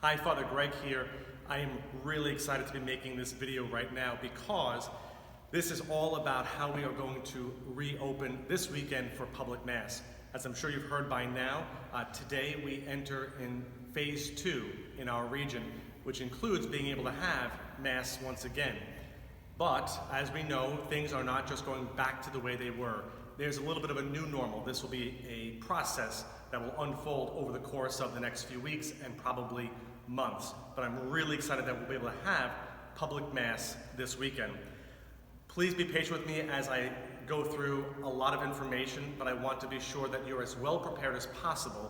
Hi, Father Greg here. I am really excited to be making this video right now because this is all about how we are going to reopen this weekend for public Mass. As I'm sure you've heard by now, today we enter in phase 2 in our region, which includes being able to have Mass once again. But as we know, things are not just going back to the way they were. There's a little bit of a new normal. This will be a process that will unfold over the course of the next few weeks and probably months. But I'm really excited that we'll be able to have public Mass this weekend. Please be patient with me as I go through a lot of information, but I want to be sure that you're as well prepared as possible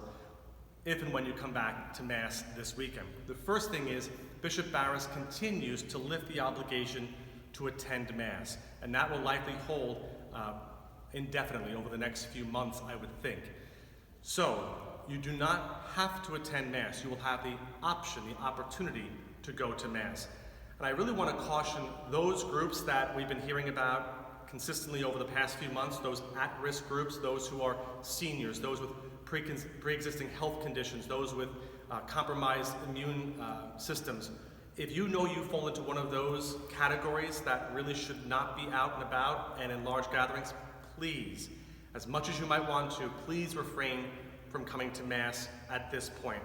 if and when you come back to Mass this weekend. The first thing is Bishop Barris continues to lift the obligation to attend Mass, and that will likely hold indefinitely over the next few months, I would think. So, you do not have to attend Mass. You will have the option, the opportunity to go to Mass. And I really want to caution those groups that we've been hearing about consistently over the past few months, those at-risk groups, those who are seniors, those with pre-existing health conditions, those with compromised immune systems. If you know you fall into one of those categories that really should not be out and about and in large gatherings, please, as much as you might want to, please refrain from coming to Mass at this point.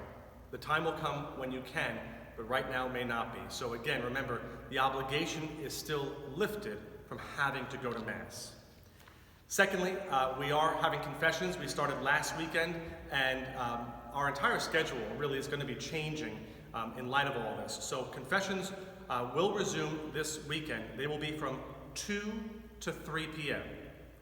The time will come when you can, but right now may not be. So again, remember, the obligation is still lifted from having to go to Mass. Secondly, we are having confessions. We started last weekend, and our entire schedule really is going to be changing in light of all this. So confessions will resume this weekend. They will be from 2 to 3 p.m.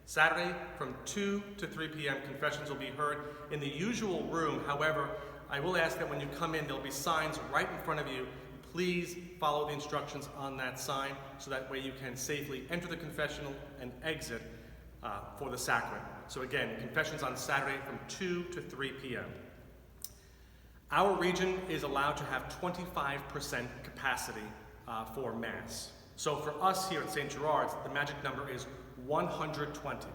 Saturday from 2 to 3 p.m. confessions will be heard in the usual room. However, I will ask that when you come in, there'll be signs right in front of you. Please follow the instructions on that sign so that way you can safely enter the confessional and exit for the sacrament. So again, confessions on Saturday from 2 to 3 p.m. Our region is allowed to have 25% capacity for Mass. So for us here at St. Gerard's, the magic number is 120.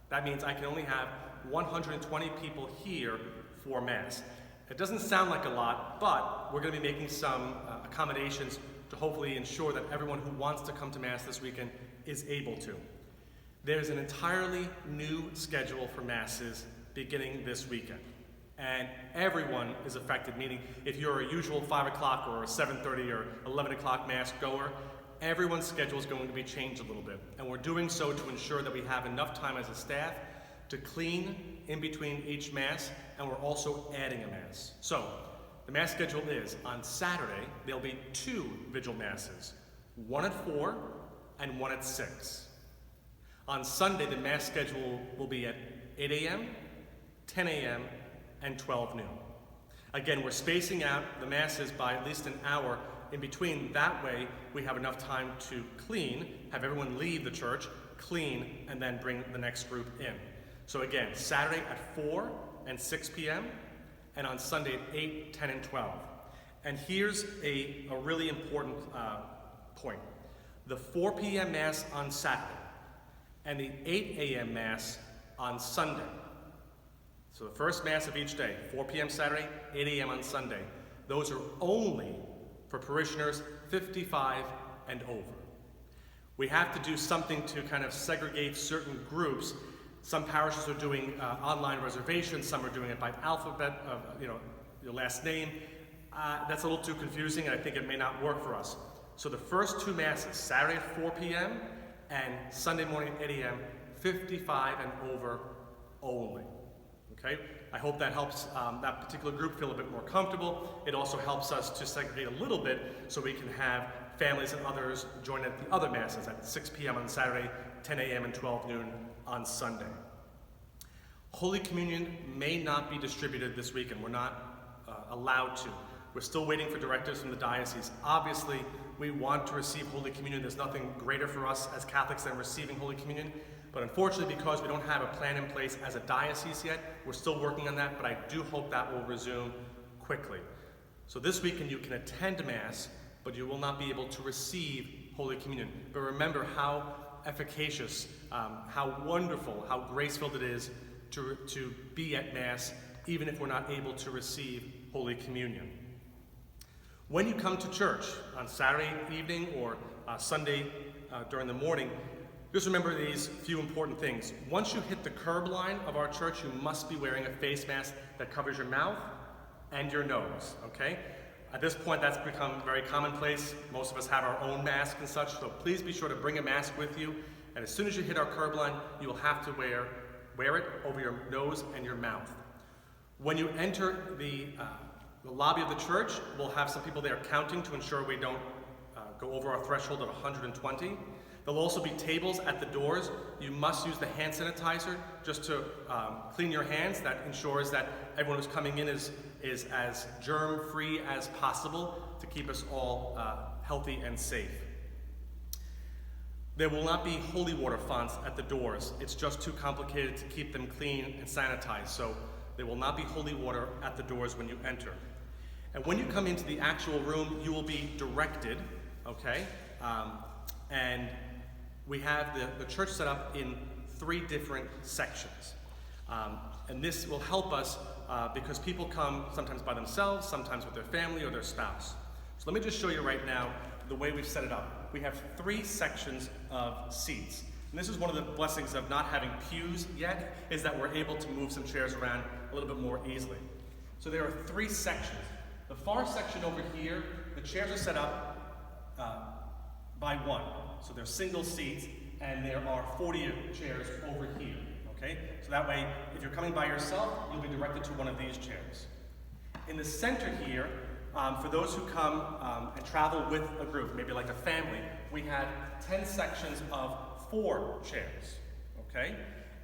That means I can only have 120 people here for Mass. It doesn't sound like a lot, but we're going to be making some accommodations to hopefully ensure that everyone who wants to come to Mass this weekend is able to. There's an entirely new schedule for Masses beginning this weekend. And everyone is affected, meaning if you're a usual 5 o'clock or a 7:30 or 11 o'clock Mass goer, everyone's schedule is going to be changed a little bit. And we're doing so to ensure that we have enough time as a staff to clean in between each Mass, and we're also adding a Mass. So, the Mass schedule is, on Saturday, there'll be 2 Vigil Masses, one at 4 and one at 6. On Sunday, the Mass schedule will be at 8 a.m., 10 a.m., and 12 noon. Again, we're spacing out the Masses by at least an hour in between. That way, we have enough time to clean, have everyone leave the church, clean, and then bring the next group in. So again, Saturday at 4 and 6 p.m., and on Sunday at 8, 10, and 12. And here's a really important point. The 4 p.m. Mass on Saturday and the 8 a.m. Mass on Sunday. So the first Mass of each day, 4 p.m. Saturday, 8 a.m. on Sunday. Those are only for parishioners 55 and over. We have to do something to kind of segregate certain groups. Some parishes are doing online reservations, some are doing it by alphabet of your last name. That's a little too confusing, and I think it may not work for us. So the first 2 Masses, Saturday at 4 p.m. and Sunday morning at 8 a.m., 55 and over only. Okay? I hope that helps that particular group feel a bit more comfortable. It also helps us to segregate a little bit so we can have families and others join at the other Masses at 6 p.m. on Saturday, 10 a.m. and 12 noon on Sunday. Holy Communion may not be distributed this weekend. We're not allowed to. We're still waiting for directives from the diocese. Obviously, we want to receive Holy Communion. There's nothing greater for us as Catholics than receiving Holy Communion. But unfortunately, because we don't have a plan in place as a diocese yet, we're still working on that, but I do hope that will resume quickly. So this weekend you can attend Mass, but you will not be able to receive Holy Communion. But remember how efficacious, how wonderful, how grace-filled it is to be at Mass, even if we're not able to receive Holy Communion. When you come to church on Saturday evening or Sunday during the morning, just remember these few important things. Once you hit the curb line of our church, you must be wearing a face mask that covers your mouth and your nose, okay? At this point, that's become very commonplace. Most of us have our own mask and such, so please be sure to bring a mask with you. And as soon as you hit our curb line, you will have to wear it over your nose and your mouth. When you enter the lobby of the church, we'll have some people there counting to ensure we don't go over our threshold of 120. There'll also be tables at the doors. You must use the hand sanitizer just to clean your hands. That ensures that everyone who's coming in is as germ-free as possible to keep us all healthy and safe. There will not be holy water fonts at the doors. It's just too complicated to keep them clean and sanitized. So there will not be holy water at the doors when you enter. And when you come into the actual room, you will be directed, okay? And we have the church set up in 3 different sections. And this will help us because people come sometimes by themselves, sometimes with their family or their spouse. So let me just show you right now the way we've set it up. We have 3 sections of seats. And this is one of the blessings of not having pews yet, is that we're able to move some chairs around a little bit more easily. So there are 3 sections. The far section over here, the chairs are set up by 1. So they're single seats, and there are 40 chairs over here, okay? So that way, if you're coming by yourself, you'll be directed to one of these chairs. In the center here, for those who come and travel with a group, maybe like a family, we have 10 sections of 4 chairs, okay?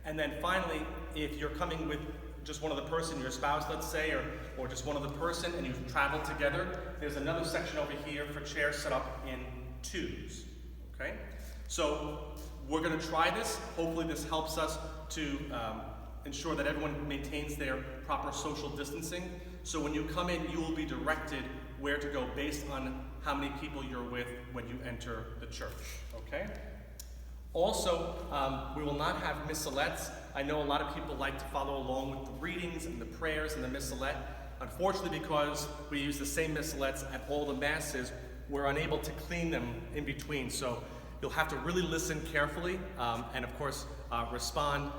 And then finally, if you're coming with just one other person, your spouse, let's say, or just one other person, and you've traveled together, there's another section over here for chairs set up in 2s, okay? So we're going to try this. Hopefully this helps us to ensure that everyone maintains their proper social distancing. So when you come in, you will be directed where to go based on how many people you're with when you enter the church, okay? Also, we will not have missalettes. I know a lot of people like to follow along with the readings and the prayers and the missalette. Unfortunately, because we use the same missalettes at all the masses, we're unable to clean them in between. So you'll have to really listen carefully and, of course, respond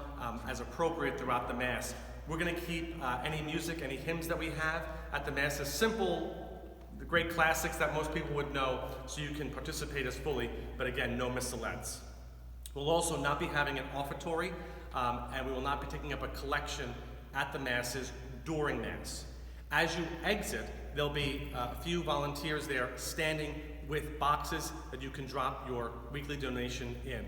as appropriate throughout the Mass. We're going to keep any music, any hymns that we have at the Mass as simple, the great classics that most people would know, so you can participate as fully, but again, no missalettes. We'll also not be having an offertory, and we will not be taking up a collection at the Masses during Mass. As you exit, there'll be a few volunteers there standing with boxes that you can drop your weekly donation in.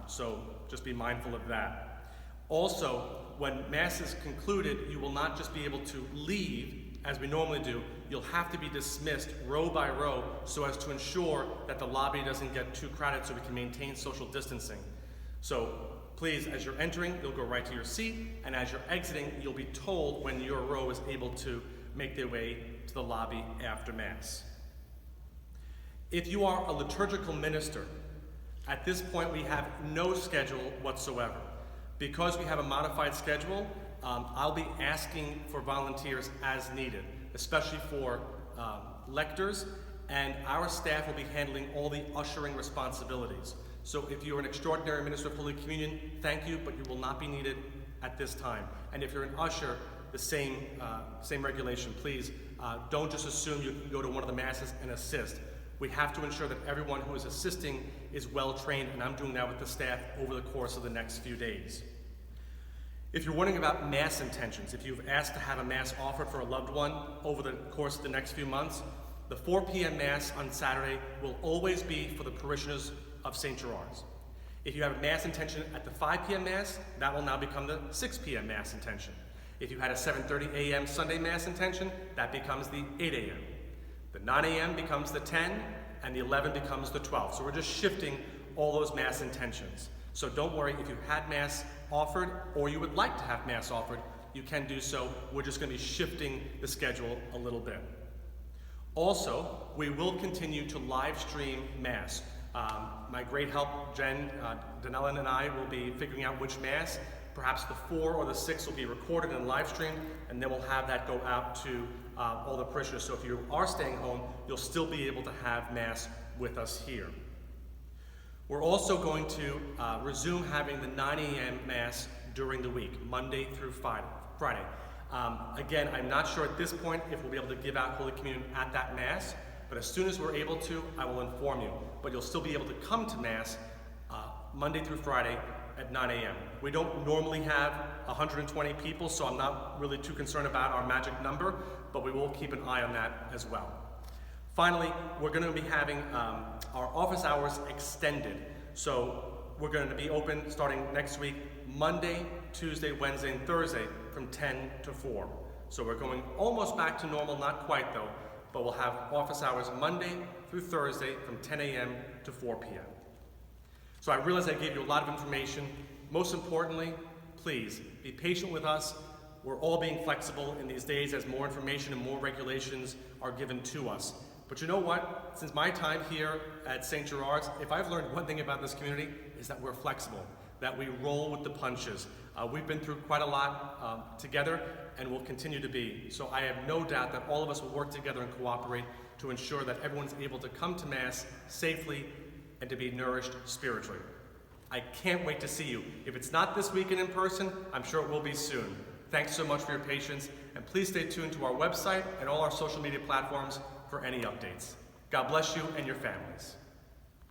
So just be mindful of that. Also, when Mass is concluded, you will not just be able to leave as we normally do. You'll have to be dismissed row by row so as to ensure that the lobby doesn't get too crowded so we can maintain social distancing. So please, as you're entering, you'll go right to your seat, and as you're exiting, you'll be told when your row is able to make their way to the lobby after Mass. If you are a liturgical minister, at this point we have no schedule whatsoever. Because we have a modified schedule, I'll be asking for volunteers as needed, especially for lectors, and our staff will be handling all the ushering responsibilities. So if you're an extraordinary minister of Holy Communion, thank you, but you will not be needed at this time. And if you're an usher, the same regulation. Please don't just assume you can go to one of the Masses and assist. We have to ensure that everyone who is assisting is well trained, and I'm doing that with the staff over the course of the next few days. If you're wondering about Mass intentions, if you've asked to have a Mass offered for a loved one over the course of the next few months, the 4 p.m. Mass on Saturday will always be for the parishioners of St. Gerard's. If you have a Mass intention at the 5 p.m. Mass, that will now become the 6 p.m. Mass intention. If you had a 7:30 a.m. Sunday Mass intention, that becomes the 8 a.m. The 9 a.m. becomes the 10, and the 11 becomes the 12. So we're just shifting all those Mass intentions. So don't worry, if you had Mass offered, or you would like to have Mass offered, you can do so. We're just going to be shifting the schedule a little bit. Also, we will continue to live stream Mass. My great help, Jen Denellen, and I will be figuring out which Mass. Perhaps the 4 or the 6 will be recorded and live streamed, and then we'll have that go out to all the parishioners. So if you are staying home, you'll still be able to have Mass with us here. We're also going to resume having the 9 a.m. Mass during the week, Monday through Friday. Again, I'm not sure at this point if we'll be able to give out Holy Communion at that Mass, but as soon as we're able to, I will inform you. But you'll still be able to come to Mass Monday through Friday at 9 a.m. We don't normally have 120 people, so I'm not really too concerned about our magic number, but we will keep an eye on that as well. Finally, we're going to be having our office hours extended. So we're going to be open starting next week, Monday, Tuesday, Wednesday, and Thursday from 10 to 4. So we're going almost back to normal, not quite though, but we'll have office hours Monday through Thursday from 10 a.m. to 4 p.m. So I realize I gave you a lot of information. Most importantly, please be patient with us. We're all being flexible in these days as more information and more regulations are given to us. But you know what? Since my time here at St. Gerard's, if I've learned one thing about this community, is that we're flexible, that we roll with the punches. We've been through quite a lot together, and will continue to be. So I have no doubt that all of us will work together and cooperate to ensure that everyone's able to come to Mass safely and to be nourished spiritually. I can't wait to see you. If it's not this weekend in person, I'm sure it will be soon. Thanks so much for your patience, and please stay tuned to our website and all our social media platforms for any updates. God bless you and your families.